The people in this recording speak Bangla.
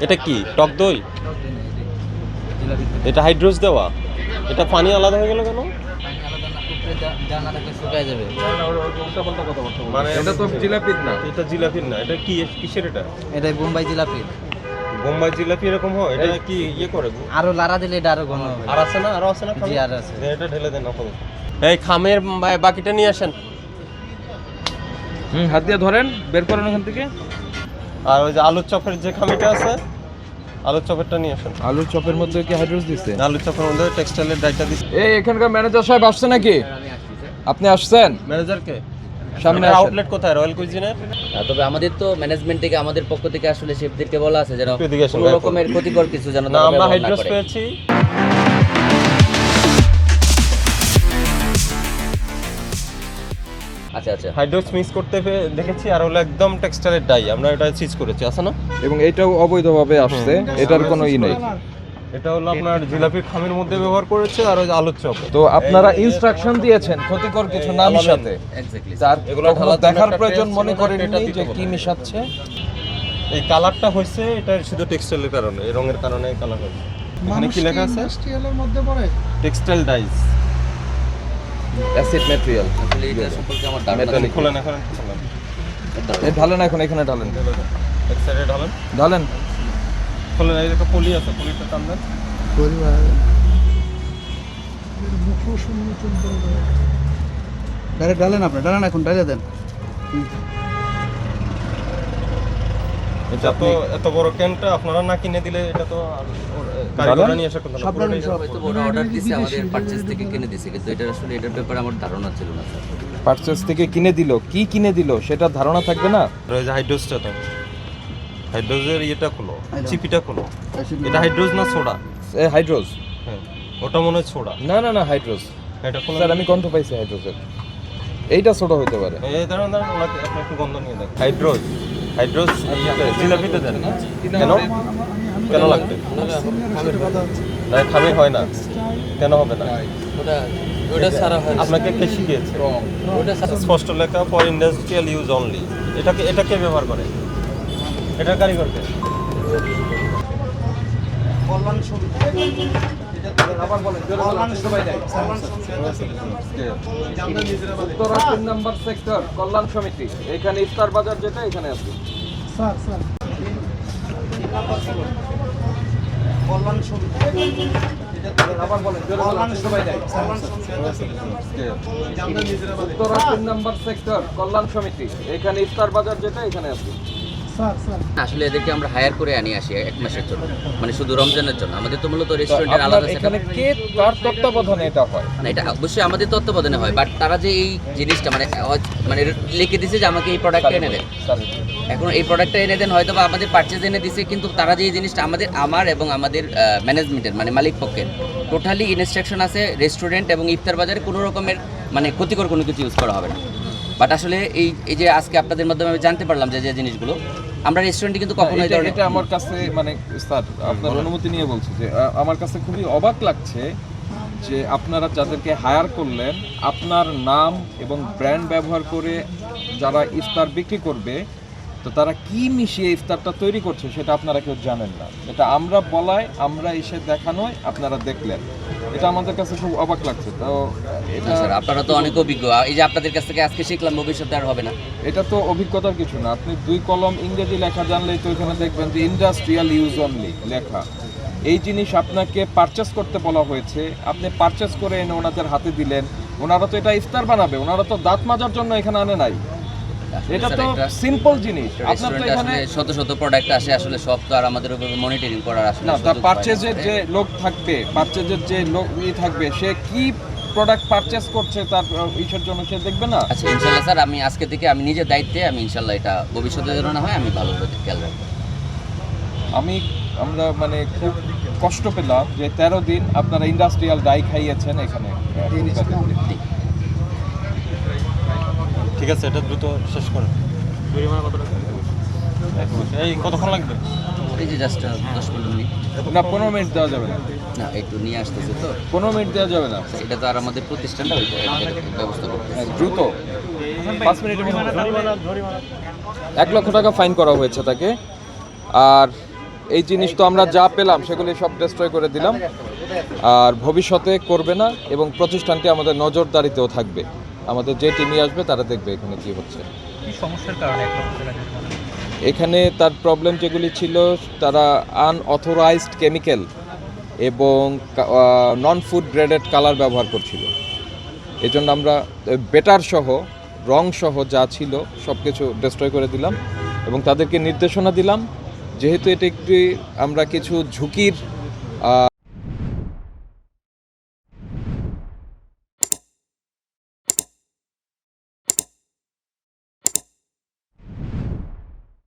এটা কি টক দই? এটা হাইড্রোস দেওয়া? এটা পানি আলাদা হয়ে গেল কেন? মানে এটা তো জিলাপির না। এটা জিলাপির না, এটা কি কিসের এটা? এটা বোম্বাই জিলাপি। বোম্বাই জিলাপি এরকম হয়? এটা কি ইয়ে করে? আরো লাড়া দিলে এটা আরো ঘন হবে। আর আছে না? আরো আছে না? জি আর আছে। এটা ঢেলে দেন আপাতত। এই খামের বাকিটা নিয়ে আসেন। হাত দিয়ে ধরেন, বের করেন ওখান থেকে। আর ওই যে আলুর চপের যে খামিটা আছে, আলুর চপেরটা নিয়ে আসেন। আলুর চপের মধ্যে কি হাইড্রোস দিচ্ছে? আলুর চপের মধ্যে টেক্সটাইলের ডাইটা দিচ্ছে। এই এখানকার ম্যানেজার সাহেব আসছে নাকি? আপনি আসছেন? ম্যানেজারকে সামনে আপনার আসেন। আউটলেট কোথায় রয়্যাল কুইজিনের? তবে আমাদের তো ম্যানেজমেন্ট থেকে আমাদের পক্ষ থেকে আসলে শেফদেরকে বলা আছে যেন এদিকে আসুন, কোনো রকমের ক্ষতিকর কিছু যেন না তারা আমরা ব্যবহার না হাইড্রোস করে। পেয়েছি। আচ্ছা আচ্ছা, হাইড্রোস মিক্স করতে দেখেছি, আর হলো একদম টেক্সটাইলের ডাই আমরা এটা সিজ করেছি, আছে না? এবং এটাও অবৈধভাবে আসছে, এটার কোনো ই নেই। এটা হলো আপনার জিলাপির খামির মধ্যে ব্যবহার করেছে, আর ওই যে আলুর চপ। তো আপনারা ইনস্ট্রাকশন দিয়েছেন ক্ষতিকর কিছু না মিশাতে। এক্স্যাক্টলি। তার এগুলো কখনো ঢালার জন্য দেখার একটা প্রয়োজন test মনে ছিল না, করেননি এটা দিতে যে বলে। কি মিশাচ্ছে। এই কালারটা হয়েছে এটা শুধু টেক্সটাইলের কারণে, এই রঙের কারণে এই কালার হয়েছে। এখানে কি লেখা আছে? ইন্ডাস্ট্রিয়ালের মধ্যে পড়ে। Textile dyes. Acid material. আসলে এটা সম্পর্কে আমার ধারণা মেটালি ছিল। খোলেন এখন, খোলেন। এই ঢালেন, এখন এখানে ঢালেন। এক সাইডে ঢালেন, ঢালেন। খোলেন। এই একটা পলি আছে, পলিটা টান দেন। ডাইরেক্ট ডালেন, আপনি ডালেন, এখন ডালে দেন। এটা তো এত বড় ক্যানটা আপনারা না কিনে দিলে এটা তো কারিগররা নিয়ে আসা কথা না। সব ডালেন, পুরোটাই সব। হয়তো ওরা অর্ডার দিছে আমাদের পারচেজ থেকে কিনে দিছে, কিন্তু এটা আসলে এটার ব্যাপারে আমার ধারণা ছিল না স্যার। পারচেজ থেকে কিনে দিল, কি কিনে দিল সেটা ধারণা থাকবে না। রয়েছে যে হাইড্রোসটা, তো হাইড্রোজের ইয়েটা খোলো, হাইড্রোজ। চিপিটা খোলো। এটা হাইড্রোজ না সোডা? হাইড্রোস। হ্যাঁ, ওটা মনে হয় সোডা। না না না, হাইড্রোস। এটা খোলো। স্যার আমি গন্ধ পাইছি হাইড্রোসের। এইটা ছোট হতে পারে। এই দাঁড়ান দাঁড়ান, ওনাকে আপনি একটু গন্ধ নিয়ে দেখেন। হাইড্রোজ, হাইড্রোজ জিলাপিতে দেন। কেন? কেন লাগবে? না খামি হয় না, কেন হবে না? ওটা সারা হয় আপনাকে কে শিখিয়েছে? ওটা স্পষ্ট লেখা ফর ইন্ডাস্ট্রিয়াল ইউজ অনলি। এটা কে ব্যবহার করে? এটা কারিগরকে। উত্তরা 3 নম্বর সেক্টর কল্যাণ সমিতি, এখানে ইফতার বাজার যেটা এখানে আছে। Sir, sir. উত্তরা 3 নম্বর সেক্টর কল্যাণ সমিতি, এখানে ইফতার বাজার যেটা এখানে আছে। Sir, sir. আসলে এদেরকে আমরা হায়ার করে আনি আসি এক মাসের জন্য, মানে শুধু রমজানের জন্য। আমাদের তো মূলত রেস্টুরেন্টের আলাদা আপনার সেটআপ এখানে কে কার তত্ত্বাবধানে এটা হয়? না, এটা অবশ্যই আমাদের তত্ত্বাবধানে হয়, বাট তারা যে এই জিনিসটা মানে লিখে দিছে যে আমাকে এই প্রোডাক্টটা এনে দেন। এখন এই প্রোডাক্টটা এনে দেন, হয়তো বা আমাদের পারচেজ এনে দিছে, কিন্তু তারা যে এই জিনিসটা আমার এবং আমাদের ম্যানেজমেন্টের মানে মালিক পক্ষের টোটালি ইনস্ট্রাকশন আছে রেস্টুরেন্ট এবং ইফতার বাজারে কোনো রকমের মানে ক্ষতিকর কোনো কিছু ইউজ করা হবে না। বাট আসলে এই যে আজকে আপনাদের মাধ্যমে আমি জানতে পারলাম যে যে জিনিসগুলো আমরা রেস্টুরেন্টে কিন্তু কখনোই এই ধরনের এটা আমার কাছে মানে স্যার আপনার অনুমতি নিয়ে বলছি যে আমার কাছে খুবই অবাক লাগছে যে আপনারা যাদেরকে হায়ার করলেন আপনার নাম এবং ব্র্যান্ড ব্যবহার করে যারা ইফতার বিক্রি করবে, তো তারা কি মিশিয়ে ইফতারটা তৈরি করছে সেটা আপনারা কেউ জানেন না। এটা আমরা বলায়, আমরা এসে দেখানোয় আপনারা দেখলেন, এটা আমাদের কাছে খুব অবাক লাগছে। তো এটা স্যার আপনারা তো অনেক অভিজ্ঞ, এই যে আপনাদের কাছ থেকে আজকে শিখলাম, ভবিষ্যতে আর হবে না। এটা তো অভিজ্ঞতার কিছু না। আপনি 2 কলম ইংরেজি লেখা জানলেই তো এখানে দেখবেন যে ইন্ডাস্ট্রিয়াল ইউজ অনলি লেখা। এই জিনিস আপনাকে পারচেস করতে বলা হয়েছে, আপনি পারচেস করে এনে ওনাদের হাতে দিলেন। ওনারা তো এটা ইফতার বানাবে, ওনারা তো দাঁত মাজার জন্য এখানে আনে নাই। এটা তো সিম্পল জিনিস। আপনার তো এখানে শত শত প্রোডাক্ট আসে, আসলে সব তো আর আমাদের উপর মনিটরিং করার আসলে না, তার সুযোগ হয় না। পারচেজের যে লোক থাকবে, পারচেজের যে লোক থাকবে, সে কি প্রোডাক্ট পারচেস করছে তার ইসের জন্য সে দেখবে না। আচ্ছা ইনশাল্লাহ স্যার, আমি আজকে থেকে আমি নিজের দায়িত্বে আমি ইনশাল্লাহ এটা ভবিষ্যতে যেন না হয় আমি ভালোভাবে খেয়াল রাখবো। আমরা মানে খুব কষ্ট পেলাম যে 13 দিন আপনারা ইন্ডাস্ট্রিয়াল ডাই খাইয়েছেন এখানে। ঠিক আছে, এটা দ্রুত শেষ করেন। এই কতক্ষণ লাগবে? এই যে জাস্ট 10-15 মিনিট। না 15 মিনিট দেওয়া যাবে না, না একটু নিয়ে আসতেছে তো, 15 মিনিট দেওয়া যাবে না। এটা তো আর আমাদের প্রতিষ্ঠানটা ওইটা ব্যবস্থা করতে। হ্যাঁ, দ্রুত 5 মিনিটের মধ্যে 1 লক্ষ টাকা ফাইন করা হয়েছে তাকে। আর এই জিনিস তো আমরা যা পেলাম সেগুলি সব ডিস্ট্রয় করে দিলাম, আর ভবিষ্যতে করবে না, এবং প্রতিষ্ঠানটি আমাদের নজরদারিতেও থাকবে। আমাদের যে টিমই আসবে তারা দেখবে এখানে কি হচ্ছে। এখানে তার প্রবলেম যেগুলি ছিল, তারা আনঅথরাইজড কেমিক্যাল এবং নন ফুড গ্রেডেড কালার ব্যবহার করছিল। এই জন্য আমরা বেটার সহ রং সহ যা ছিল সব কিছু ডিস্ট্রয় করে দিলাম, এবং তাদেরকে নির্দেশনা দিলাম, যেহেতু এটা একটি আমরা কিছু ঝুঁকির